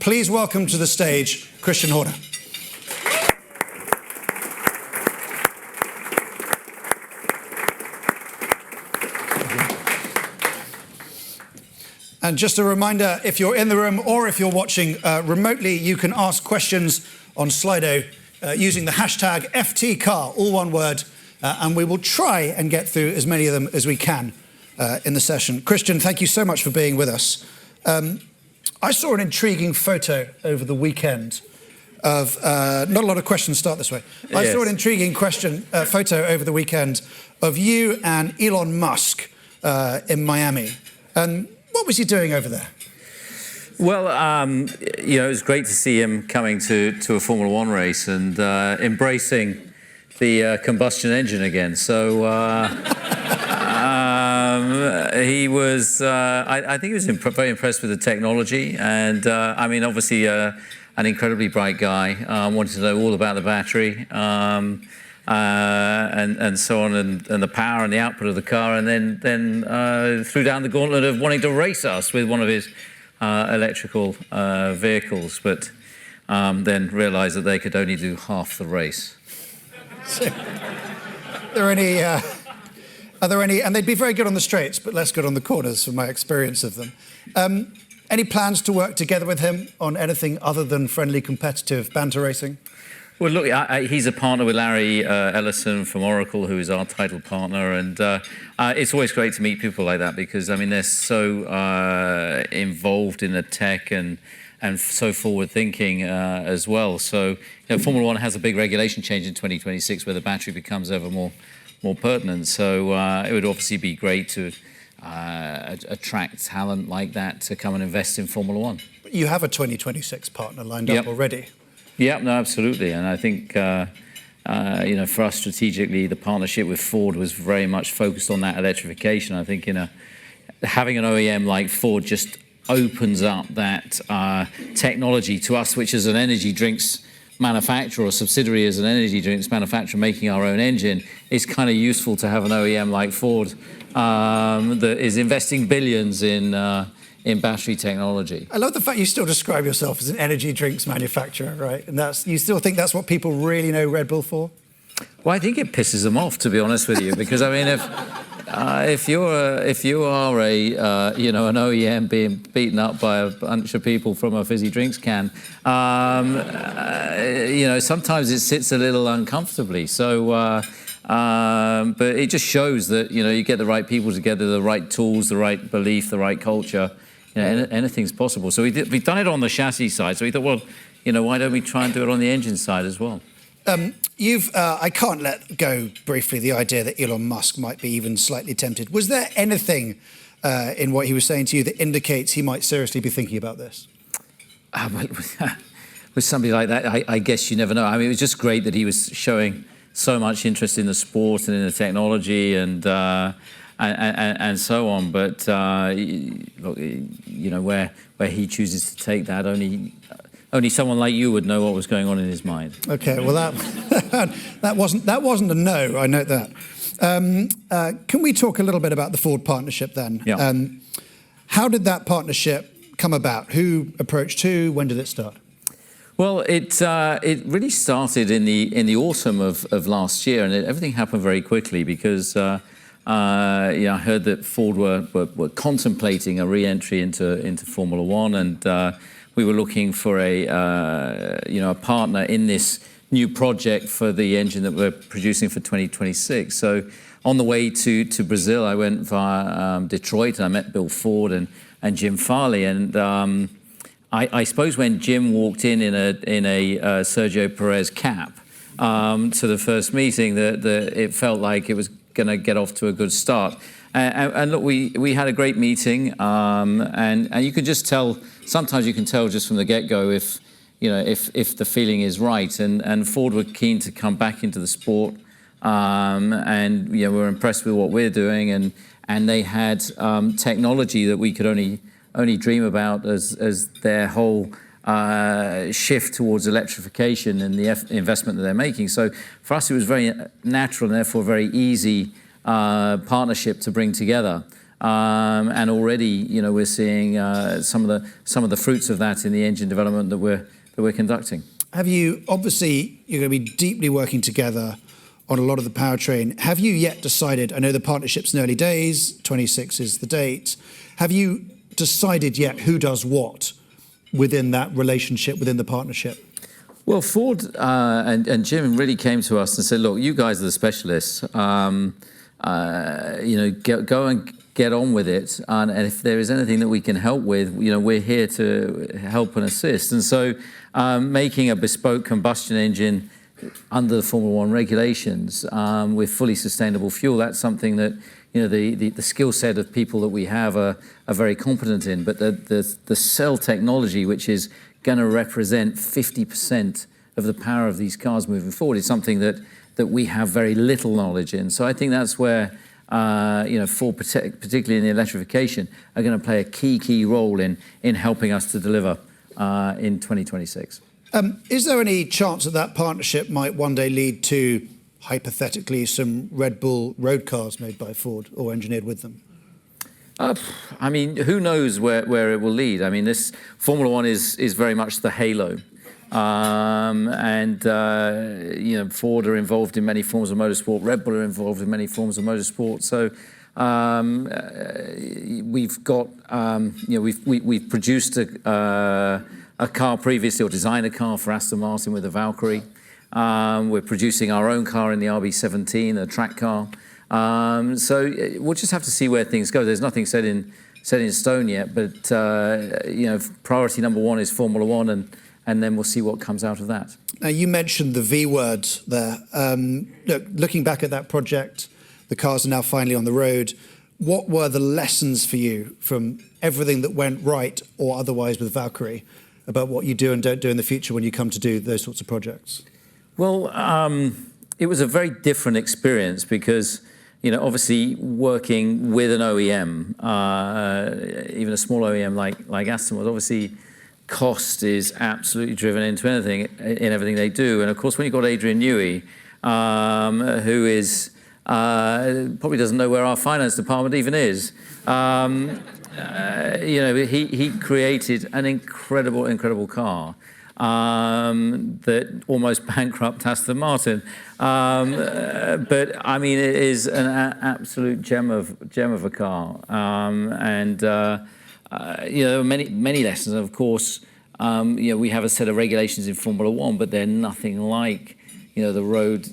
please welcome to the stage Christian Horner. And just a reminder, if you're in the room or if you're watching remotely, you can ask questions on Slido using the hashtag FTCar, all one word, and we will try and get through as many of them as we can in the session. Christian, thank you so much for being with us. I saw an intriguing photo over the weekend of, not a lot of questions start this way. I saw an intriguing photo over the weekend of you and Elon Musk in Miami. What was he doing over there? Well, it was great to see him coming to a Formula One race and embracing the combustion engine again. So he was, I think he was very impressed with the technology. And obviously an incredibly bright guy, wanted to know all about the battery and so on, and the power and the output of the car, and then threw down the gauntlet of wanting to race us with one of his electrical vehicles, but then realised that they could only do half the race. So, are there any, and they'd be very good on the straights, but less good on the corners from my experience of them. Any plans to work together with him on anything other than friendly, competitive banter racing? Well, look, he's a partner with Larry Ellison from Oracle, who is our title partner, and it's always great to meet people like that because, they're so involved in the tech and so forward-thinking as well. So, Formula One has a big regulation change in 2026 where the battery becomes ever more pertinent. So it would obviously be great to attract talent like that to come and invest in Formula One. You have a 2026 partner lined up already. Yeah, no, absolutely. And I think, for us strategically, the partnership with Ford was very much focused on that electrification. I think, having an OEM like Ford just opens up that technology to us, which is an energy drinks manufacturer or subsidiary as an energy drinks manufacturer making our own engine. It's kind of useful to have an OEM like Ford that is investing billions in battery technology. I love the fact you still describe yourself as an energy drinks manufacturer, right? And you still think that's what people really know Red Bull for? Well, I think it pisses them off, to be honest with you, because if you are an OEM being beaten up by a bunch of people from a fizzy drinks can, sometimes it sits a little uncomfortably. So, but it just shows that you get the right people together, the right tools, the right belief, the right culture. Anything's possible. So we've done it on the chassis side. So we thought, well, why don't we try and do it on the engine side as well? I can't let go briefly the idea that Elon Musk might be even slightly tempted. Was there anything in what he was saying to you that indicates he might seriously be thinking about this? With somebody like that, I guess you never know. It was just great that he was showing so much interest in the sport and in the technology and so on. But look, where he chooses to take that, only someone like you would know what was going on in his mind. Okay, well that wasn't a no. I note that. Can we talk a little bit about the Ford partnership then? Yeah. How did that partnership come about? Who approached who? When did it start? Well, it really started in the autumn of last year, and everything happened very quickly because I heard that Ford were contemplating a re-entry into Formula One, and we were looking for a partner in this new project for the engine that we're producing for 2026. So on the way to Brazil, I went via Detroit, and I met Bill Ford and Jim Farley, and I suppose when Jim walked in a Sergio Perez cap to the first meeting, that it felt like it was going to get off to a good start. And look, we had a great meeting, and you could just tell. Sometimes you can tell just from the get-go if the feeling is right. And Ford were keen to come back into the sport, and we're impressed with what we're doing, and they had technology that we could only dream about as their whole shift towards electrification and the investment that they're making. So for us, it was very natural and therefore very easy partnership to bring together. And already, we're seeing some of the fruits of that in the engine development that we're conducting. Have you, obviously, you're going to be deeply working together on a lot of the powertrain. Have you yet decided, I know the partnership's in early days, 26 is the date. Have you decided yet who does what within that relationship, within the partnership? Well, Ford and Jim really came to us and said, look, you guys are the specialists. Go and get on with it. And if there is anything that we can help with, we're here to help and assist. And so making a bespoke combustion engine under the Formula One regulations with fully sustainable fuel, that's something that the skill set of people that we have are very competent in. But the cell technology, which is going to represent 50% of the power of these cars moving forward, is something that we have very little knowledge in. So I think that's where Ford, particularly in the electrification, are going to play a key role in helping us to deliver in 2026. Is there any chance that partnership might one day lead to, hypothetically, some Red Bull road cars made by Ford or engineered with them? Who knows where it will lead? This Formula One is very much the halo. Ford are involved in many forms of motorsport. Red Bull are involved in many forms of motorsport. So we've got, we've produced a car previously, or designed a car for Aston Martin with the Valkyrie. We're producing our own car in the RB17, a track car. So we'll just have to see where things go. There's nothing set in stone yet, but priority number one is Formula One, and then we'll see what comes out of that. Now, you mentioned the V word there. Looking back at that project, the cars are now finally on the road. What were the lessons for you from everything that went right or otherwise with Valkyrie about what you do and don't do in the future when you come to do those sorts of projects? Well, it was a very different experience because, obviously working with an OEM, even a small OEM like Aston was, obviously cost is absolutely driven into everything they do. And of course, when you've got Adrian Newey, who is probably doesn't know where our finance department even is, he created an incredible car that almost bankrupt Aston Martin. But it is an absolute gem of a car. There were many lessons. Of course, we have a set of regulations in Formula One, but they're nothing like the road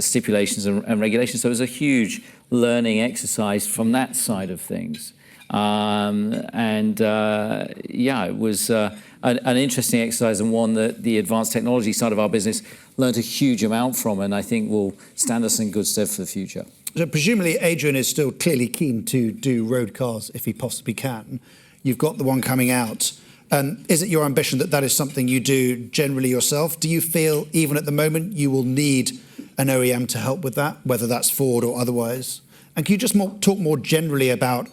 stipulations and regulations. So it was a huge learning exercise from that side of things. It was an interesting exercise, and one that the advanced technology side of our business learned a huge amount from, and I think will stand us in good stead for the future. So presumably Adrian is still clearly keen to do road cars if he possibly can. You've got the one coming out. Is it your ambition that is something you do generally yourself? Do you feel, even at the moment, you will need an OEM to help with that, whether that's Ford or otherwise? And can you just talk more generally about,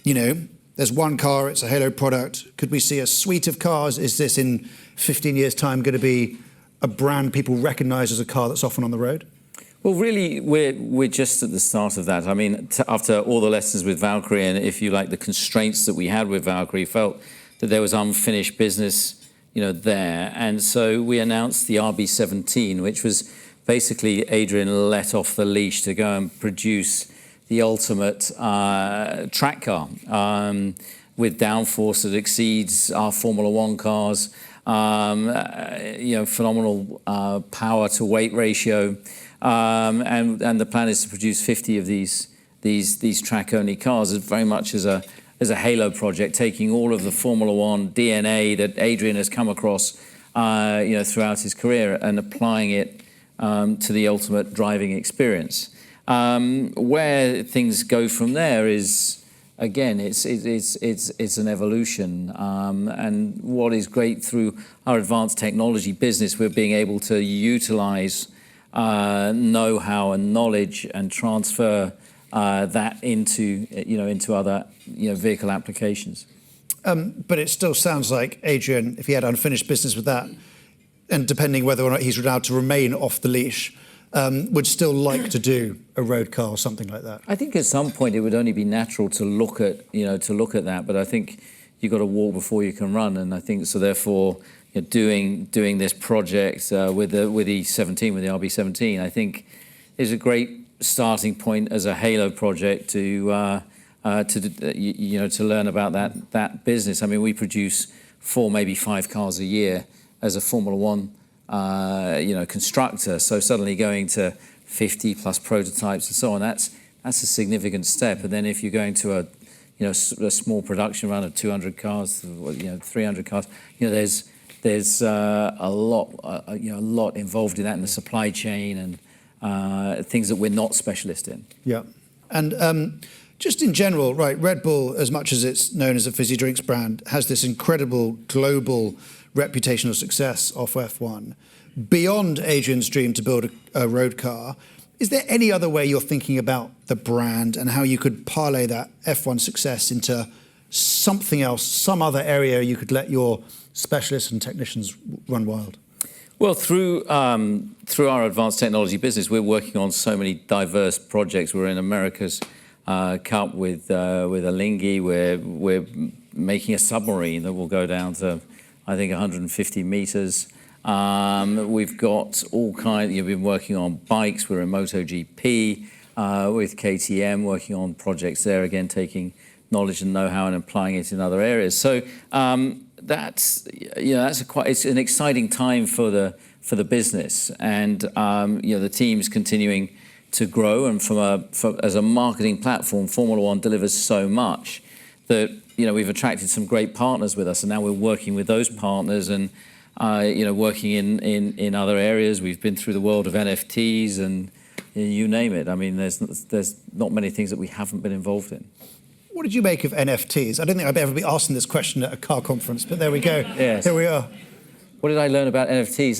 there's one car, it's a halo product. Could we see a suite of cars? Is this in 15 years' time going to be a brand people recognise as a car that's often on the road? Well, really, we're just at the start of that. After all the lessons with Valkyrie, and if you like, the constraints that we had with Valkyrie, felt that there was unfinished business, there. And so we announced the RB17, which was basically Adrian let off the leash to go and produce the ultimate track car with downforce that exceeds our Formula One cars, phenomenal power to weight ratio. And the plan is to produce 50 of these track-only cars, very much as a halo project, taking all of the Formula One DNA that Adrian has come across, throughout his career, and applying it to the ultimate driving experience. Where things go from there is, again, it's an evolution. And what is great through our advanced technology business, we're being able to utilize know-how and knowledge and transfer that into other vehicle applications. But it still sounds like Adrian, if he had unfinished business with that, and depending whether or not he's allowed to remain off the leash, would still like to do a road car or something like that? I think at some point it would only be natural to look at that, but I think you've got to walk before you can run, and I think so. Therefore, doing this project with the E17, with the RB17, I think is a great starting point as a halo project to learn about that business. I mean, we produce 4, maybe 5 cars a year as a Formula One constructor. So suddenly going to 50 plus prototypes and so on, that's a significant step. And then if you're going to a small production run of 200 cars, 300 cars, there's a lot involved in that in the supply chain and things that we're not specialist in. Yeah, and just in general, right? Red Bull, as much as it's known as a fizzy drinks brand, has this incredible global reputational success off F1. Beyond Adrian's dream to build a road car, is there any other way you're thinking about the brand and how you could parlay that F1 success into something else, some other area you could let your specialists and technicians run wild? Well, through our advanced technology business, we're working on so many diverse projects. We're in America's Cup with Alinghi. We're making a submarine that will go down to, I think, 150 meters. We've got all kinds. You've been working on bikes. We're in MotoGP with KTM, working on projects there again, taking knowledge and know-how and applying it in other areas. So it's an exciting time for the business, and the team's continuing to grow. And as a marketing platform, Formula One delivers so much that we've attracted some great partners with us, and now we're working with those partners and working in other areas. We've been through the world of NFTs and you name it. I mean, there's not many things that we haven't been involved in. What did you make of NFTs? I don't think I'd ever be asking this question at a car conference, but there we go. Yes. Here we are. What did I learn about NFTs?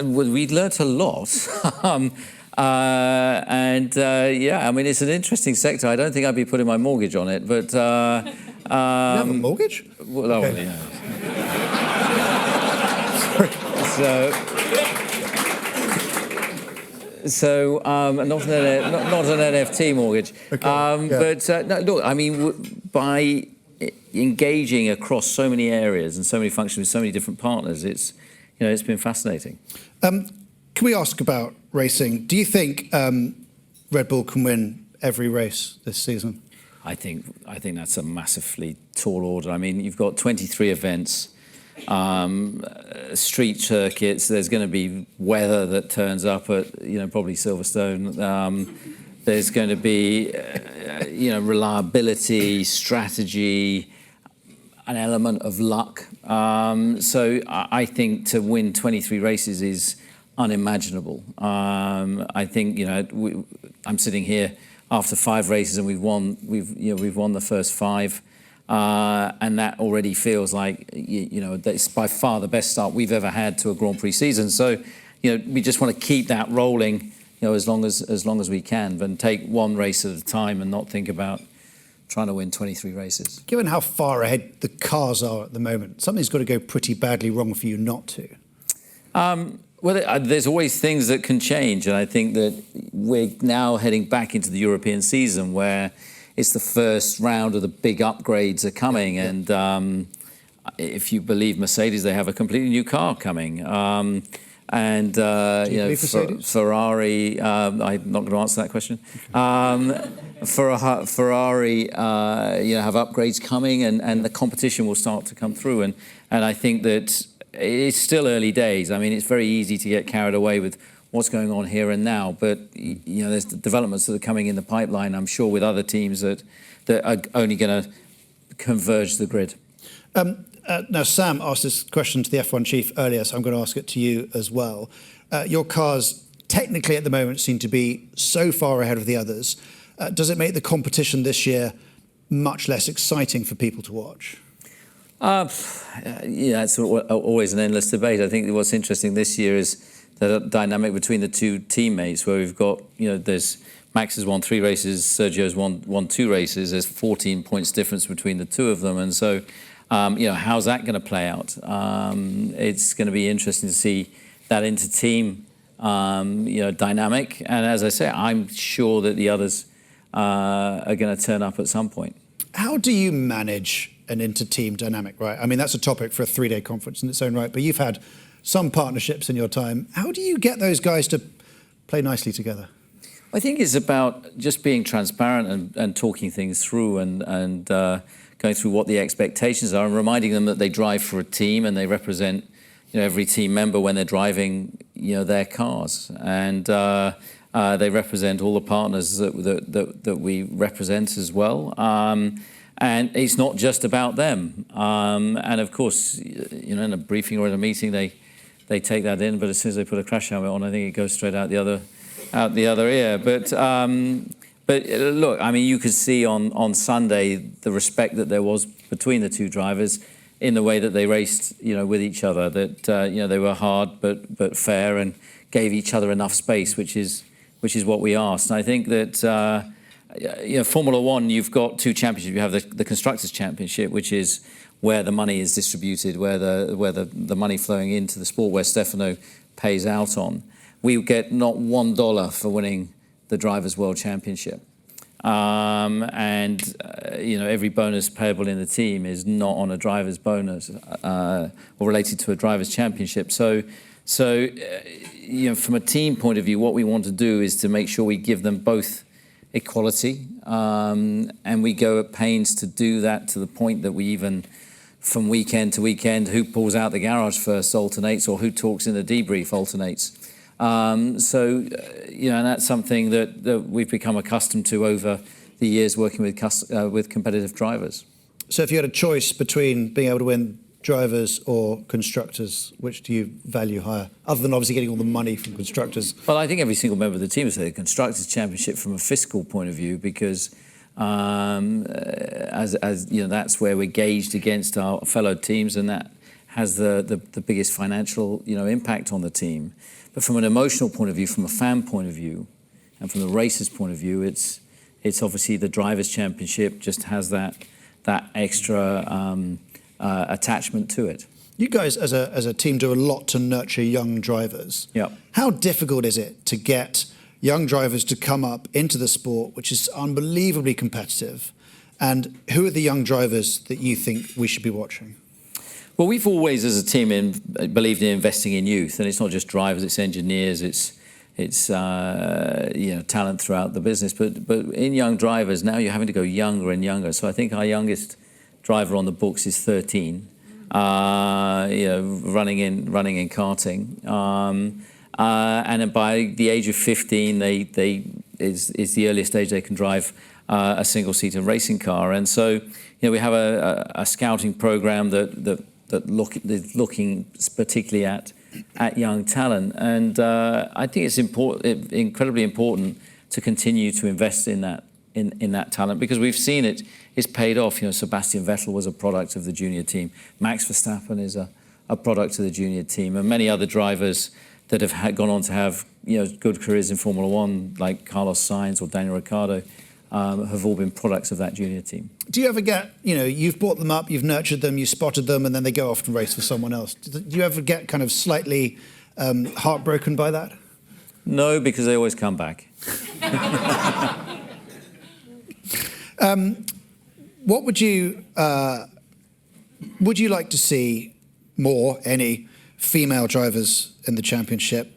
We learnt a lot. I mean, it's an interesting sector. I don't think I'd be putting my mortgage on it, but... you have a mortgage? Well, okay. Yeah. So, not an NFT mortgage. Okay. No, look, I mean, by engaging across so many areas and so many functions with so many different partners, it's been fascinating. Can we ask about racing? Do you think Red Bull can win every race this season? I think that's a massively tall order. I mean, you've got 23 events. Street circuits. There's going to be weather that turns up at probably Silverstone. There's going to be reliability, strategy, an element of luck. So I think to win 23 races is unimaginable. I think I'm sitting here after 5 races and we've won the first 5. And that already feels like it's by far the best start we've ever had to a Grand Prix season. So we just want to keep that rolling as long as we can, and take one race at a time and not think about trying to win 23 races. Given how far ahead the cars are at the moment, something's got to go pretty badly wrong for you not to. Well, there's always things that can change, and I think that we're now heading back into the European season where it's the first round of the big upgrades are coming, and if you believe Mercedes, they have a completely new car coming. Ferrari. I'm not going to answer that question. Ferrari, have upgrades coming, and the competition will start to come through. And I think that it's still early days. I mean, it's very easy to get carried away with what's going on here and now, but there's developments that are coming in the pipeline, I'm sure, with other teams that are only going to converge the grid. Now, Sam asked this question to the F1 chief earlier, so I'm going to ask it to you as well. Your cars, technically at the moment, seem to be so far ahead of the others. Does it make the competition this year much less exciting for people to watch? It's always an endless debate. I think what's interesting this year is the dynamic between the two teammates, where we've got, there's Max has won 3 races, Sergio's won 2 races. There's 14 points difference between the two of them, and so how's that going to play out? It's going to be interesting to see that inter-team dynamic. And as I say, I'm sure that the others are going to turn up at some point. How do you manage an inter-team dynamic, right? I mean, that's a topic for a 3-day conference in its own right, but you've had some partnerships in your time. How do you get those guys to play nicely together? I think it's about just being transparent and talking things through and going through what the expectations are and reminding them that they drive for a team and they represent every team member when they're driving their cars. And they represent all the partners that we represent as well. And it's not just about them. And of course, in a briefing or in a meeting, they take that in, but as soon as they put a crash helmet on, I think it goes straight out the other ear. But look, I mean, you could see on Sunday the respect that there was between the two drivers in the way that they raced, with each other. That they were hard but fair and gave each other enough space, which is what we asked. And I think that Formula One, you've got two championships. You have the Constructors' Championship, which is where the money is distributed, where the money flowing into the sport, where Stefano pays out on. We get not $1 for winning the Drivers' World Championship. Every bonus payable in the team is not on a driver's bonus or related to a driver's championship. So from a team point of view, what we want to do is to make sure we give them both equality, and we go at pains to do that to the point that we even, from weekend to weekend, who pulls out the garage first alternates, or who talks in the debrief alternates. And that's something that we've become accustomed to over the years working with competitive drivers. So if you had a choice between being able to win drivers or constructors, which do you value higher, other than obviously getting all the money from constructors? Well, I think every single member of the team would say the Constructors' Championship from a fiscal point of view, because that's where we're gauged against our fellow teams, and that has the biggest financial impact on the team. But from an emotional point of view, from a fan point of view, and from the racer's point of view, it's obviously the Drivers' Championship just has that extra attachment to it. You guys, as a team, do a lot to nurture young drivers. Yeah. How difficult is it to get young drivers to come up into the sport, which is unbelievably competitive? And who are the young drivers that you think we should be watching? Well, we've always, as a team, believed in investing in youth, and it's not just drivers; it's engineers, it's talent throughout the business. But in young drivers now, you're having to go younger and younger. So I think our youngest driver on the books is 13, running in karting, and then by the age of 15, is the earliest age they can drive a single-seater racing car. And so we have a scouting program that is looking particularly at young talent, and I think it's incredibly important to continue to invest in that talent, because we've seen it's paid off. Sebastian Vettel was a product of the junior team. Max Verstappen is a product of the junior team, and many other drivers that have gone on to have good careers in Formula One, like Carlos Sainz or Daniel Ricciardo, have all been products of that junior team. Do you ever get, you've brought them up, you've nurtured them, you spotted them, and then they go off and race for someone else? Do you ever get kind of slightly heartbroken by that? No, because they always come back. What would you like to see more, any female drivers in the championship?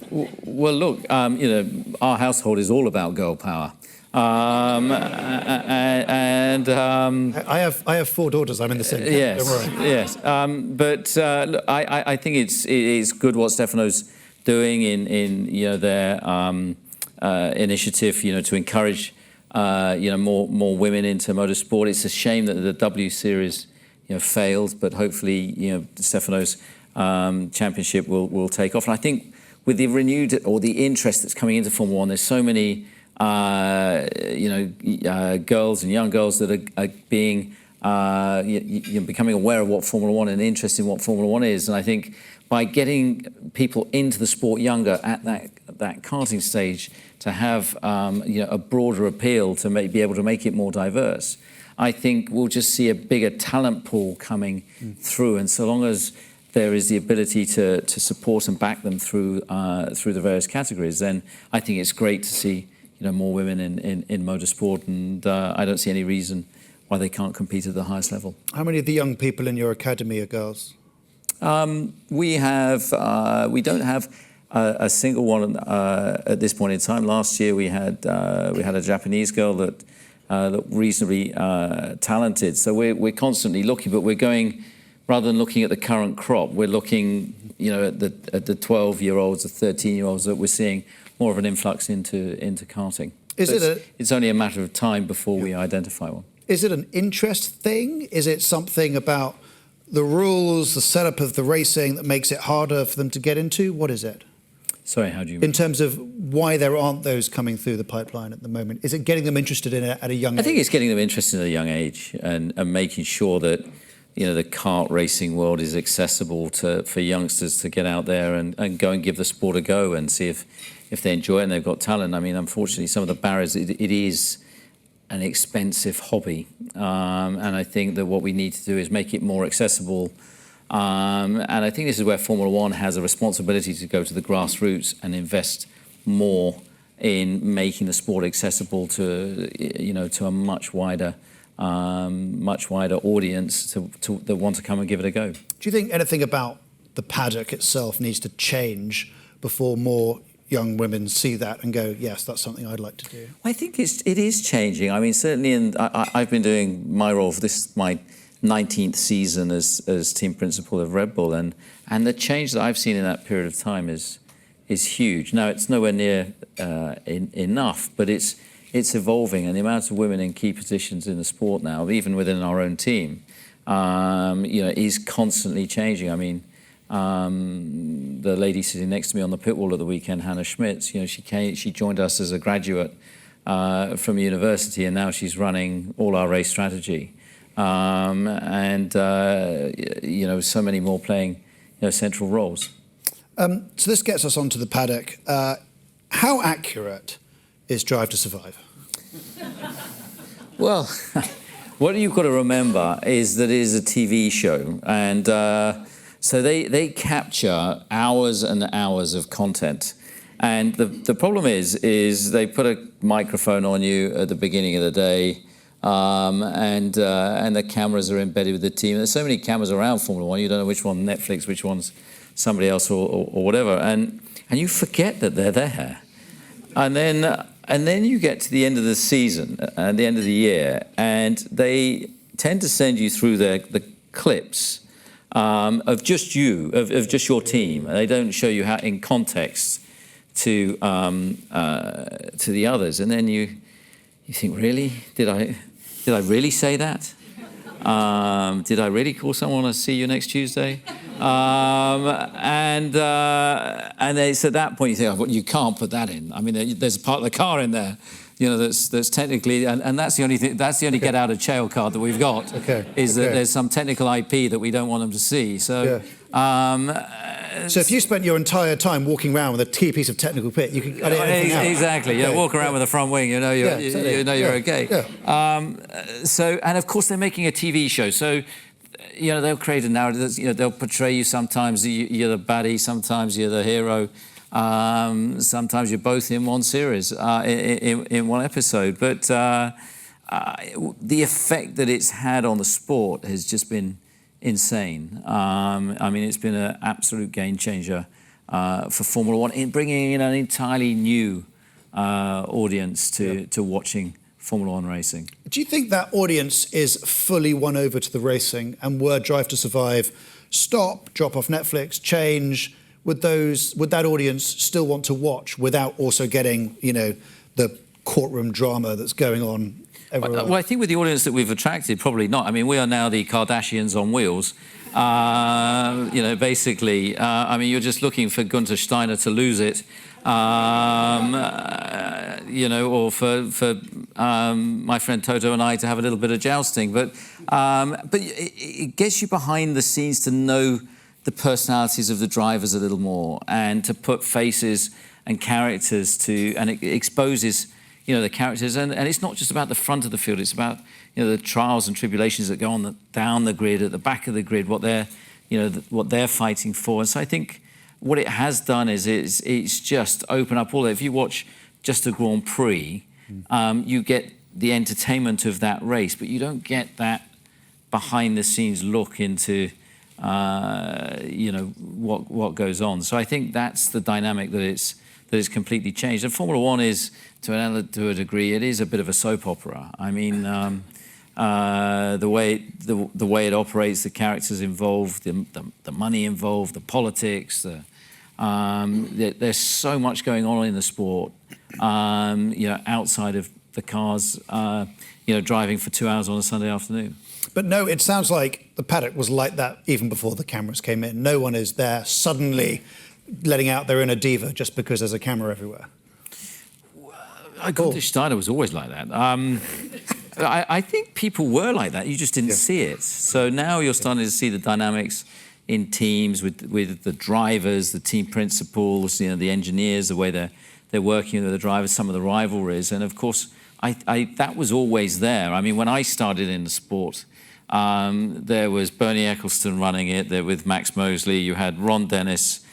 Well, look, our household is all about girl power. I have 4 daughters. I'm in the same camp. Yes, don't worry. yes. Look, I think it's good what Stefano's doing in their initiative, to encourage more women into motorsport. It's a shame that the W Series failed, but hopefully Stefano's championship will take off. And I think with the renewed or the interest that's coming into Formula One, there's so many girls and young girls that are being becoming aware of what Formula One and interested in what Formula One is. And I think by getting people into the sport younger at that karting stage, to have a broader appeal, to be able to make it more diverse, I think we'll just see a bigger talent pool coming through. And so long as there is the ability to support and back them through the various categories, then I think it's great to see more women in motorsport, and I don't see any reason why they can't compete at the highest level. How many of the young people in your academy are girls? We don't have a single one at this point in time. Last year we had a Japanese girl that looked reasonably talented. So we're constantly looking, but we're going, rather than looking at the current crop, we're looking at the 12-year-olds, the 13-year-olds that we're seeing more of an influx into karting. It's only a matter of time before we identify one. Is it an interest thing? Is it something about the rules, the setup of the racing that makes it harder for them to get into? What is it? Sorry, how do you mean? In terms of why there aren't those coming through the pipeline at the moment, is it getting them interested in it at a young age? I think it's getting them interested at a young age and making sure that the kart racing world is accessible for youngsters to get out there and go and give the sport a go and see if they enjoy it and they've got talent. I mean, unfortunately, some of the barriers, it is an expensive hobby, and I think that what we need to do is make it more accessible. And I think this is where Formula One has a responsibility to go to the grassroots and invest more in making the sport accessible to a much wider audience that want to come and give it a go. Do you think anything about the paddock itself needs to change before more young women see that and go, yes, that's something I'd like to do? I think it is changing. I mean, certainly, I've been doing my role for this, my 19th season as team principal of Red Bull, and the change that I've seen in that period of time is huge. Now, it's nowhere near enough, but it's evolving, and the amount of women in key positions in the sport now, even within our own team, is constantly changing. I mean, the lady sitting next to me on the pit wall at the weekend, Hannah Schmitz, she joined us as a graduate from university, and now she's running all our race strategy. So many more playing central roles. So this gets us onto the paddock. How accurate is Drive to Survive? Well, what you've got to remember is that it is a TV show, and so they capture hours and hours of content. And the problem is they put a microphone on you at the beginning of the day, and the cameras are embedded with the team. There's so many cameras around Formula One, you don't know which one Netflix, which one's somebody else or whatever, and you forget that they're there. And then you get to the end of the season, at the end of the year, and they tend to send you through the clips of just you, of just your team. They don't show you how in context to the others, and then you think, really, did I really say that? Did I really call someone to see you next Tuesday? And it's at that point you think, oh, well, you can't put that in. I mean, there's a part of the car in there, that's technically, and that's the only thing, that's the only get out of jail card that we've got. Is that there's some technical IP that we don't want them to see. So. So if you spent your entire time walking around with a piece of technical kit, you could edit anything out. Exactly. Walk around with a front wing, you're okay. So, and of course they're making a TV show, so they'll create a narrative. They'll portray you. Sometimes you're the baddie, sometimes you're the hero, sometimes you're both in one series, in one episode. But the effect that it's had on the sport has just been insane. I mean, it's been an absolute game changer for Formula One in bringing in an entirely new audience to watching Formula One racing. Do you think that audience is fully won over to the racing, and were Drive to Survive stop, drop off Netflix, change, would that audience still want to watch without also getting, the courtroom drama that's going on? Well, I think with the audience that we've attracted, probably not. I mean, we are now the Kardashians on wheels. Basically, I mean, you're just looking for Gunther Steiner to lose it, or for my friend Toto and I to have a little bit of jousting. But it gets you behind the scenes to know the personalities of the drivers a little more, and to put faces and characters to, and it exposes the characters, and it's not just about the front of the field, it's about the trials and tribulations that go on down the grid, at the back of the grid, what they're what they're fighting for. And so I think what it has done is it's just opened up all that. If you watch just a Grand Prix, you get the entertainment of that race, but you don't get that behind-the-scenes look into what goes on. So I think that's the dynamic that it's completely changed. And Formula One is, to a degree, it is a bit of a soap opera. I mean, the way it operates, the characters involved, the money involved, the politics. There's so much going on in the sport. Outside of the cars, driving for 2 hours on a Sunday afternoon. But no, it sounds like the paddock was like that even before the cameras came in. No one is there suddenly letting out their inner diva just because there's a camera everywhere. Goldish Steiner was always like that. I think people were like that. You just didn't see it. So now you're starting to see the dynamics in teams with the drivers, the team principals, the engineers, the way they're working with the drivers, some of the rivalries, and of course, that was always there. I mean, when I started in the sport, there was Bernie Ecclestone running it there with Max Mosley. You had Ron Dennis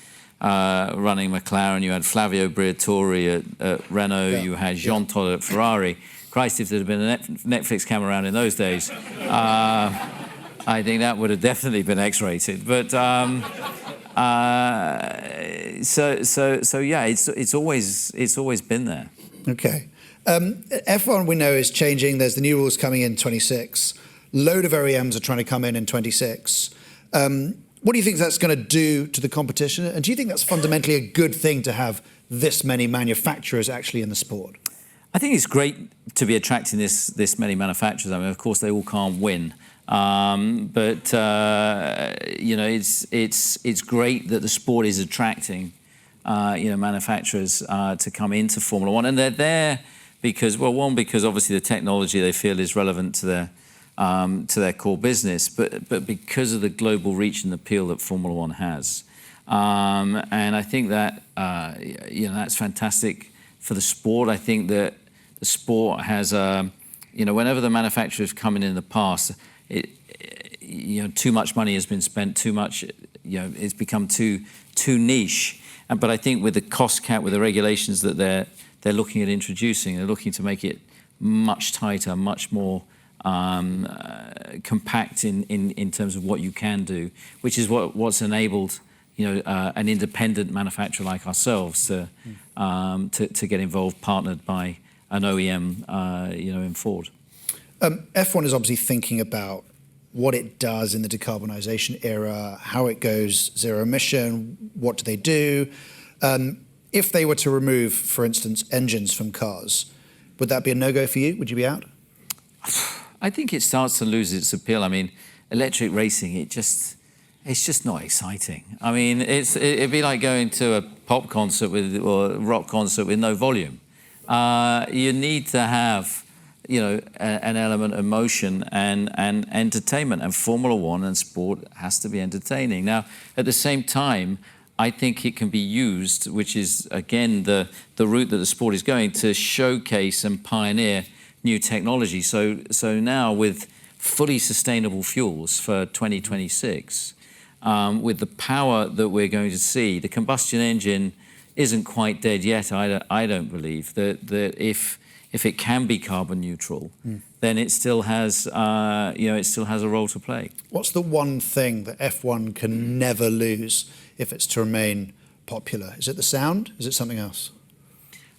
running McLaren. You had Flavio Briatore at Renault. You had Jean Todt at Ferrari. Christ, if there had been a Netflix camera around in those days, I think that would have definitely been X-rated. But yeah, it's always been there. Okay. F1 we know is changing. There's the new rules coming in 26. Load of OEMs are trying to come in 26. What do you think that's going to do to the competition? And do you think that's fundamentally a good thing to have this many manufacturers actually in the sport? I think it's great to be attracting this many manufacturers. I mean, of course, they all can't win. But it's great that the sport is attracting manufacturers to come into Formula One, and they're there because, well, one, because obviously the technology they feel is relevant to their core business, but because of the global reach and appeal that Formula One has, and I think that that's fantastic for the sport. I think that the sport has whenever the manufacturers have come in the past, too much money has been spent, too much, it's become too niche. But I think with the cost cap, with the regulations that they're looking at introducing, they're looking to make it much tighter, much more compact in terms of what you can do, which is what's enabled an independent manufacturer like ourselves to get involved, partnered by an OEM, in Ford. F1 is obviously thinking about what it does in the decarbonisation era, how it goes zero emission, what do they do? If they were to remove, for instance, engines from cars, would that be a no-go for you? Would you be out? I think it starts to lose its appeal. I mean, electric racing, it's just not exciting. I mean, it'd be like going to a pop concert or a rock concert with no volume. You need to have, an element of motion and entertainment, and Formula One and sport has to be entertaining. Now, at the same time, I think it can be used, which is, again, the route that the sport is going, to showcase and pioneer new technology. So now with fully sustainable fuels for 2026, with the power that we're going to see, the combustion engine isn't quite dead yet. I don't believe that if it can be carbon neutral, then it still has a role to play. What's the one thing that F1 can never lose if it's to remain popular? Is it the sound? Is it something else?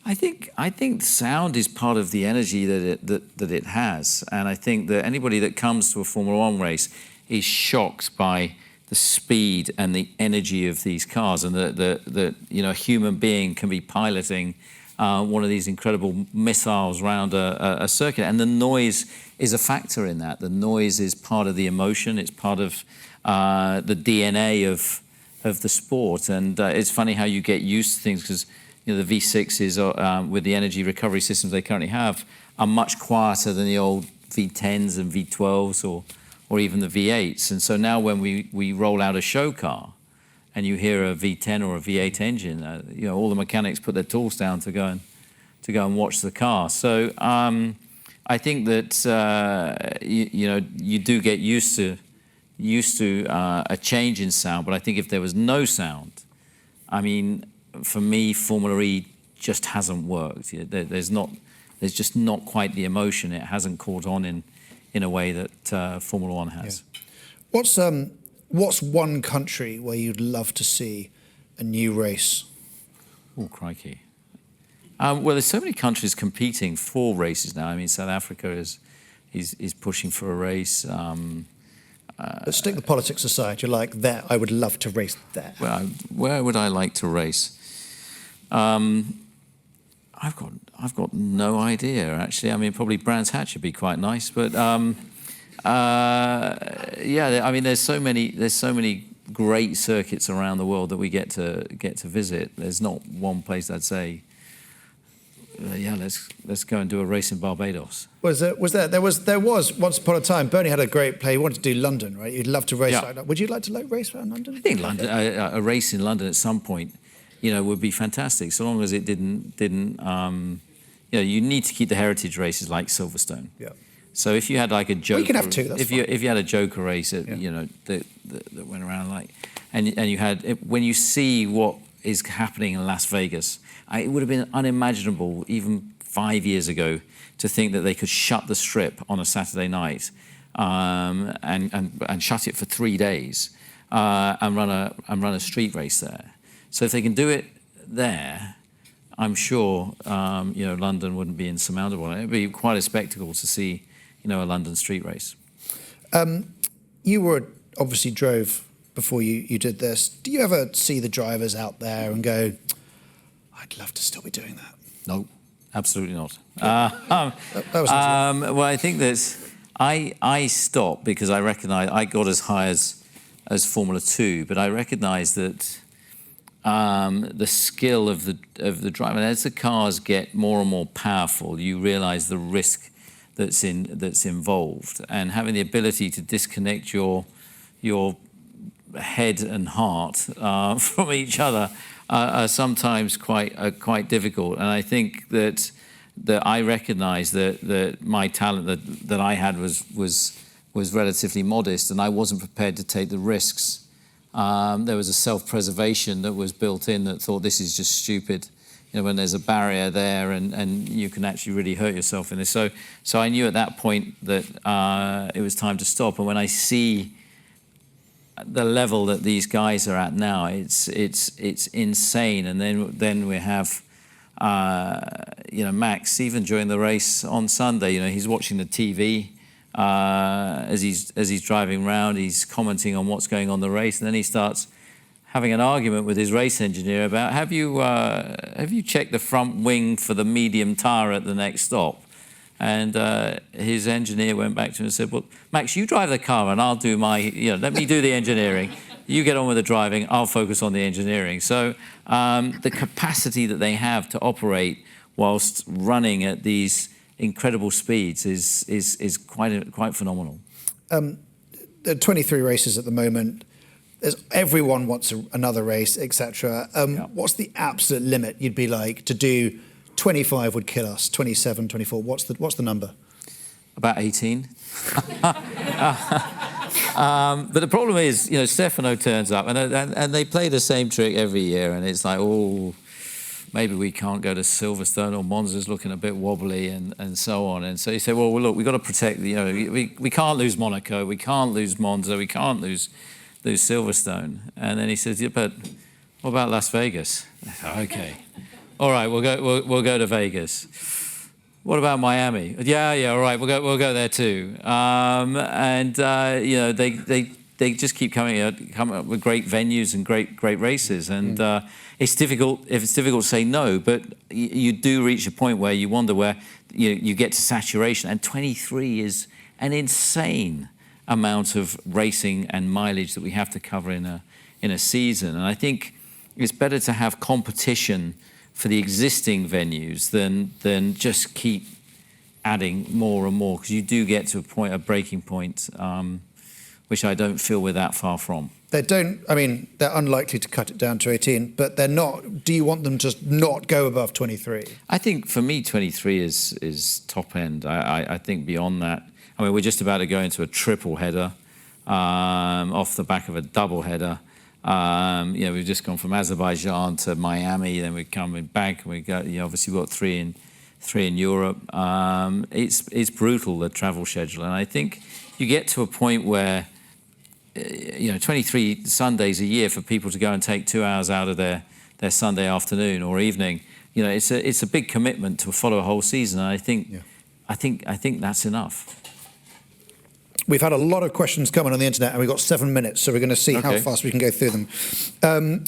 I think sound is part of the energy that it has, and I think that anybody that comes to a Formula One race is shocked by the speed and the energy of these cars, and that a human being can be piloting one of these incredible missiles around a circuit, and the noise is a factor in that. The noise is part of the emotion. It's part of the DNA of the sport, and it's funny how you get used to things, because the V6s with the energy recovery systems they currently have are much quieter than the old V10s and V12s or even the V8s. And so now when we roll out a show car and you hear a V10 or a V8 engine, all the mechanics put their tools down to go and watch the car. So I think that you do get used used to a change in sound, but I think if there was no sound, I mean, for me, Formula E just hasn't worked. There's just not quite the emotion. It hasn't caught on in a way that Formula One has. Yeah. What's one country where you'd love to see a new race? Oh, crikey. Well, there's so many countries competing for races now. I mean, South Africa is pushing for a race. Let's stick the politics aside. You're like, there, I would love to race there. Well, where would I like to race? I've got no idea, actually. I mean, probably Brands Hatch would be quite nice, but yeah. I mean, there's so many great circuits around the world that we get to visit. There's not one place I'd say, yeah, let's go and do a race in Barbados. There was once upon a time. Bernie had a great play. He wanted to do London, right? You'd love to race like that. Would you like to race around London? I think London, a race in London at some point, would be fantastic. So long as it didn't. You need to keep the heritage races like Silverstone. Yeah. So if you had like a Joker, well, you can have two. That's fine. If you had a Joker race, that went around like, and you had when you see what is happening in Las Vegas, it would have been unimaginable even 5 years ago to think that they could shut the Strip on a Saturday night and shut it for 3 days and run a street race there. So if they can do it there, I'm sure London wouldn't be insurmountable. It'd be quite a spectacle to see a London street race. You obviously drove before you did this. Do you ever see the drivers out there and go, I'd love to still be doing that? No, absolutely not. That was well, I think that I stopped because I recognised I got as high as Formula 2, but I recognised that the skill of the driver, and as the cars get more and more powerful, you realise the risk that's involved, and having the ability to disconnect your head and heart from each other are sometimes quite difficult. And I think that I recognise that my talent that I had was relatively modest, and I wasn't prepared to take the risks. There was a self-preservation that was built in that thought this is just stupid. When there's a barrier there and you can actually really hurt yourself in this. So I knew at that point that it was time to stop. And when I see the level that these guys are at now, it's insane. And then we have Max, even during the race on Sunday, he's watching the TV as he's driving around. He's commenting on what's going on in the race, and then he starts having an argument with his race engineer about have you checked the front wing for the medium tyre at the next stop? And his engineer went back to him and said, well, Max, you drive the car and I'll do let me do the engineering. You get on with the driving, I'll focus on the engineering. So the capacity that they have to operate whilst running at these incredible speeds is quite phenomenal. There are 23 races at the moment. Everyone wants another race, etc. What's the absolute limit you'd be like to do? 25 would kill us. 27, 24. What's the number? About 18. But the problem is, Stefano turns up and they play the same trick every year, and it's like, oh, maybe we can't go to Silverstone, or Monza's looking a bit wobbly, and so on. And so he said, well, look, we've got to protect. We can't lose Monaco, we can't lose Monza, we can't lose Silverstone. And then he says, yeah, but what about Las Vegas? Okay. All right, we'll go to Vegas. What about Miami? Yeah, all right, we'll go there too. They just keep coming up with great venues and great races, and it's difficult to say no, but you do reach a point where you wonder where you get to saturation, and 23 is an insane amount of racing and mileage that we have to cover in a season. And I think it's better to have competition for the existing venues than just keep adding more and more, because you do get to a breaking point, which I don't feel we're that far from. They're unlikely to cut it down to 18, but they're not. Do you want them to not go above 23? I think for me, 23 is top end. I think beyond that, we're just about to go into a triple header off the back of a doubleheader. We've just gone from Azerbaijan to Miami, then we're coming back, and we got, obviously we've got three in Europe. It's brutal, the travel schedule, and I think you get to a point where 23 Sundays a year for people to go and take 2 hours out of their Sunday afternoon or evening. It's a big commitment to follow a whole season. And I think that's enough. We've had a lot of questions coming on the internet, and we've got 7 minutes, so we're going to see how fast we can go through them.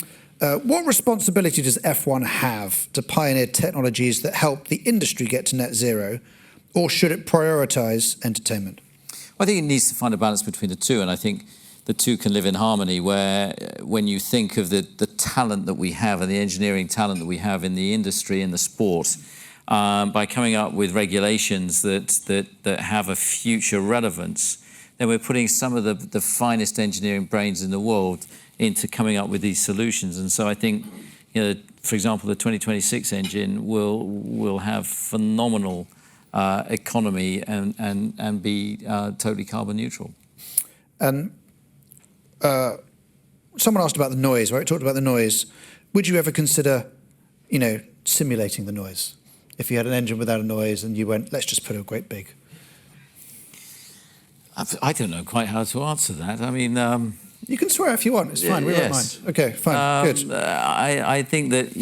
What responsibility does F1 have to pioneer technologies that help the industry get to net zero, or should it prioritise entertainment? I think it needs to find a balance between the two, and I think the two can live in harmony, where when you think of the talent that we have and the engineering talent that we have in the industry and the sport, by coming up with regulations that have a future relevance, then we're putting some of the finest engineering brains in the world into coming up with these solutions. And so I think, for example, the 2026 engine will have phenomenal economy and be totally carbon neutral. And someone asked about the noise, right? Talked about the noise. Would you ever consider, simulating the noise? If you had an engine without a noise and you went, let's just put a great big. I don't know quite how to answer that. I mean, you can swear if you want. It's fine. We don't mind. Okay, fine. Good. I think that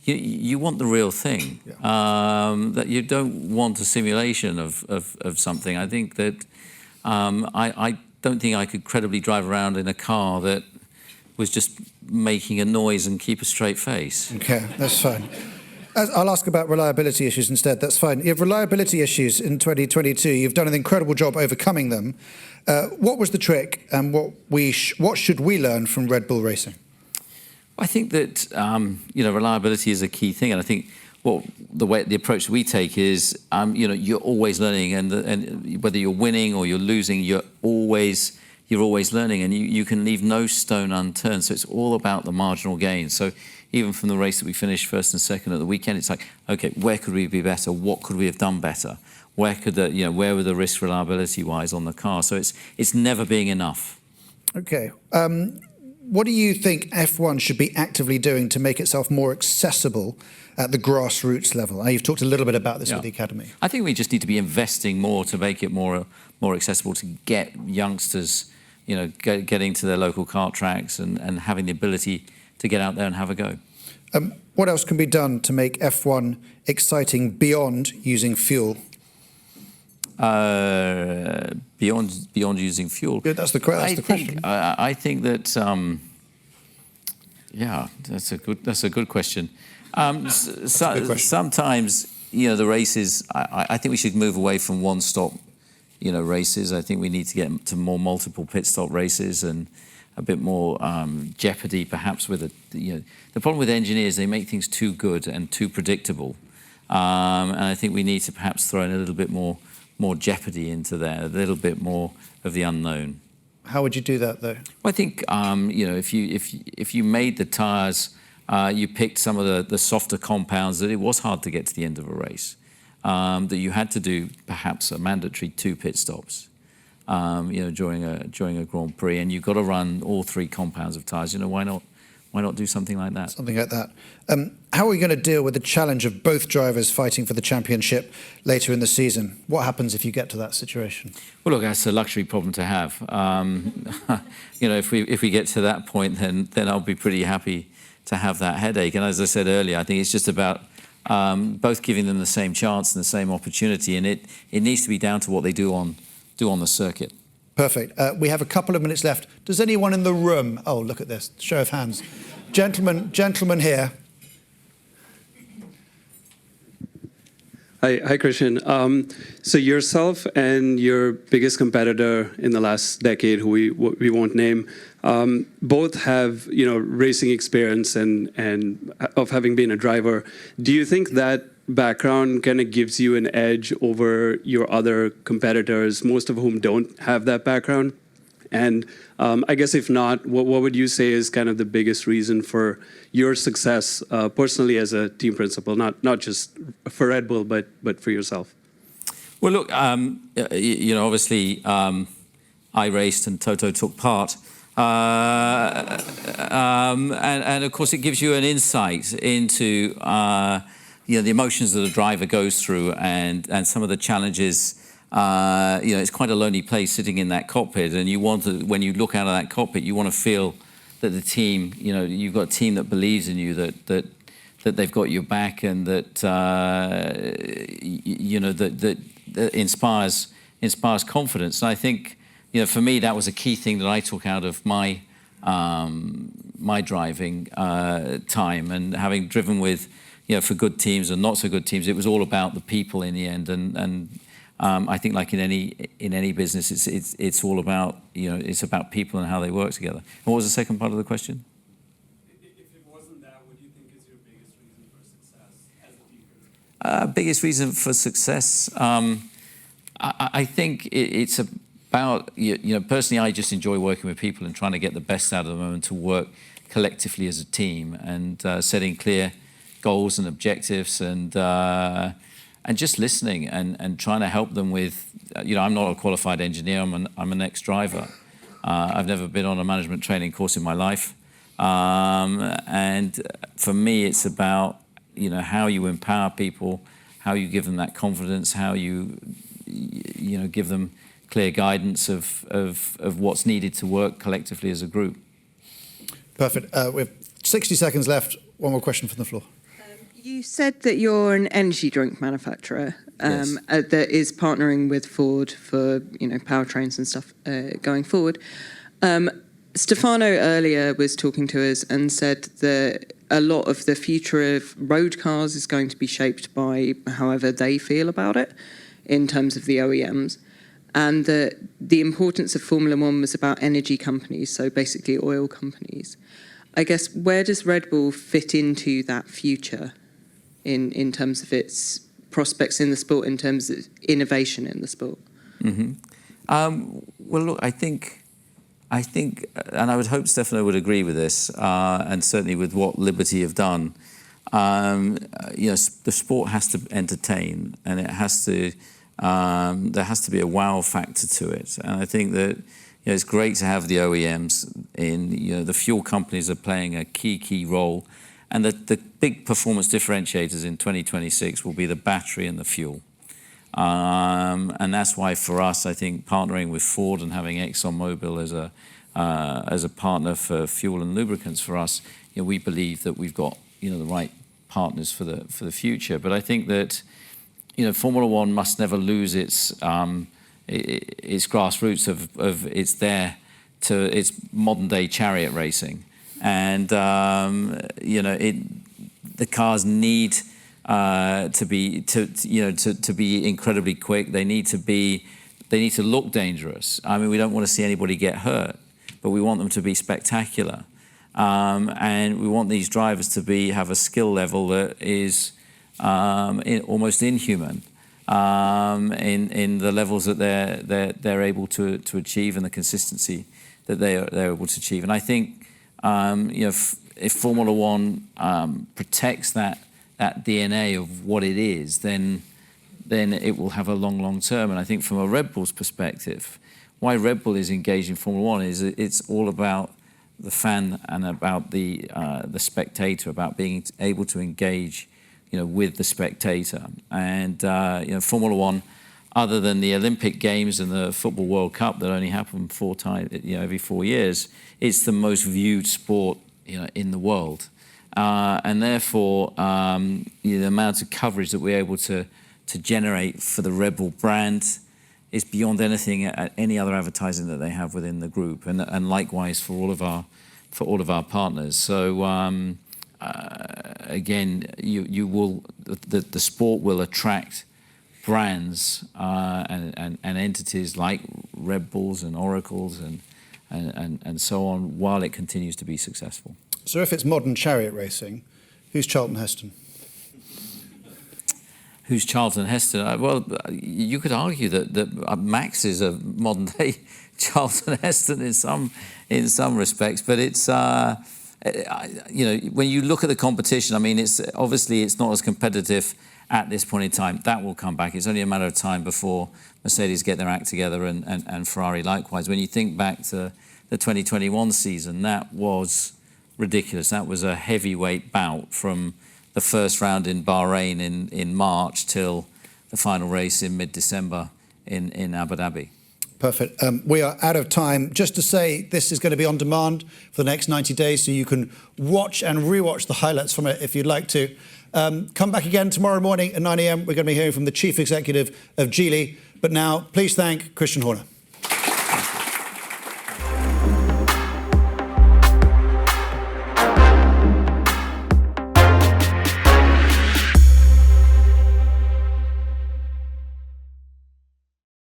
you want the real thing. That you don't want a simulation of something. I think that I don't think I could credibly drive around in a car that was just making a noise and keep a straight face. Okay, that's fine. I'll ask about reliability issues instead. That's fine. You have reliability issues in 2022. You've done an incredible job overcoming them. What was the trick, and what should we learn from Red Bull Racing? I think that reliability is a key thing, and I think the approach we take is you're always learning, and whether you're winning or you're losing, you're always learning, and you can leave no stone unturned. So it's all about the marginal gain. So even from the race that we finished first and second at the weekend, it's like, okay, where could we be better? What could we have done better? Where were the risks reliability-wise on the car? So it's never being enough. Okay. What do you think F1 should be actively doing to make itself more accessible at the grassroots level? You've talked a little bit about this with the Academy. I think we just need to be investing more to make it more accessible, to get youngsters, getting to their local kart tracks and having the ability to get out there and have a go. What else can be done to make F1 exciting beyond using fuel? Beyond using fuel. Yeah, that's the question. I think that that's a good question. Sometimes the races. I think we should move away from one-stop races. I think we need to get to more multiple pit stop races and a bit more jeopardy, perhaps. With the problem with engineers, they make things too good and too predictable, and I think we need to perhaps throw in a little bit more jeopardy into there, a little bit more of the unknown. How would you do that, though? Well, I think if you made the tyres, you picked some of the softer compounds, that it was hard to get to the end of a race, that you had to do perhaps a mandatory 2 pit stops, during a Grand Prix, and you've got to run all 3 compounds of tyres. Why not do something like that? Something like that. How are we going to deal with the challenge of both drivers fighting for the championship later in the season? What happens if you get to that situation? Well, look, that's a luxury problem to have. If we get to that point, then I'll be pretty happy to have that headache. And as I said earlier, I think it's just about both giving them the same chance and the same opportunity, and it needs to be down to what they do on the circuit. Perfect. We have a couple of minutes left. Does anyone in the room... Oh, look at this. Show of hands. Gentleman here. Hi, Christian. So yourself and your biggest competitor in the last decade, who we won't name, both have racing experience and of having been a driver. Do you think that background kind of gives you an edge over your other competitors, most of whom don't have that background? And I guess if not, what would you say is kind of the biggest reason for your success personally as a team principal, not just for Red Bull, but for yourself? Well, look, obviously, I raced and Toto took part. And of course, it gives you an insight into the emotions that a driver goes through and some of the challenges. It's quite a lonely place sitting in that cockpit, and you want to, when you look out of that cockpit, you want to feel that the team, you've got a team that believes in you, that they've got your back, and that that inspires confidence. And I think, for me, that was a key thing that I took out of my driving time, and having driven with, for good teams and not so good teams, it was all about the people in the end. And I think, like in any business, it's all about it's about people and how they work together. And what was the second part of the question? If it wasn't that, what do you think is your biggest reason for success as a team? Biggest reason for success, I think it's about personally, I just enjoy working with people and trying to get the best out of them and to work collectively as a team, and setting clear goals and objectives, and just listening and trying to help them with, I'm not a qualified engineer, I'm an ex-driver. I've never been on a management training course in my life. And for me, it's about, how you empower people, how you give them that confidence, how you give them clear guidance of what's needed to work collectively as a group. Perfect. We have 60 seconds left. One more question from the floor. You said that you're an energy drink manufacturer Yes. that is partnering with Ford for powertrains and stuff going forward. Stefano earlier was talking to us and said that a lot of the future of road cars is going to be shaped by however they feel about it in terms of the OEMs, and that the importance of Formula One was about energy companies, so basically oil companies. I guess, where does Red Bull fit into that future in terms of its prospects in the sport, in terms of innovation in the sport? Mm-hmm. Well, look, I think, and I would hope Stefano would agree with this, and certainly with what Liberty have done. The sport has to entertain, and it has to. There has to be a wow factor to it, and I think that it's great to have the OEMs in. The fuel companies are playing a key role, and the big performance differentiators in 2026 will be the battery and the fuel. And that's why, for us, I think partnering with Ford and having ExxonMobil as a partner for fuel and lubricants for us, we believe that we've got the right partners for the future. But I think that Formula One must never lose its grassroots of its modern day chariot racing, and the cars need to be incredibly quick. They need to look dangerous. I mean, we don't want to see anybody get hurt, but we want them to be spectacular, and we want these drivers to have a skill level that is almost inhuman in the levels that they're able to achieve, and the consistency that they're able to achieve. And I think if Formula One protects that DNA of what it is, then it will have a long term. And I think from a Red Bull's perspective, why Red Bull is engaged in Formula One is it's all about the fan and about the spectator, about being able to engage with the spectator. And Formula One, other than the Olympic Games and the Football World Cup that only happen 4 times, every 4 years, it's the most viewed sport in the world. And therefore, the amount of coverage that we're able to generate for the Red Bull brand is beyond any other advertising that they have within the group, and likewise for all of our partners. So again, the sport will attract brands and entities like Red Bulls and Oracles and so on, while it continues to be successful. So if it's modern chariot racing, who's Charlton Heston? Who's Charlton Heston? Well, you could argue that Max is a modern day Charlton Heston in some respects, but it's when you look at the competition, I mean, it's not as competitive at this point in time. That will come back. It's only a matter of time before Mercedes get their act together and Ferrari likewise. When you think back to the 2021 season, that was ridiculous. That was a heavyweight bout from the first round in Bahrain in March till the final race in mid-December in Abu Dhabi. Perfect. We are out of time. Just to say, this is going to be on demand for the next 90 days, so you can watch and rewatch the highlights from it if you'd like to. Come back again tomorrow morning at 9 a.m. We're going to be hearing from the Chief Executive of Geely. But now, please thank Christian Horner.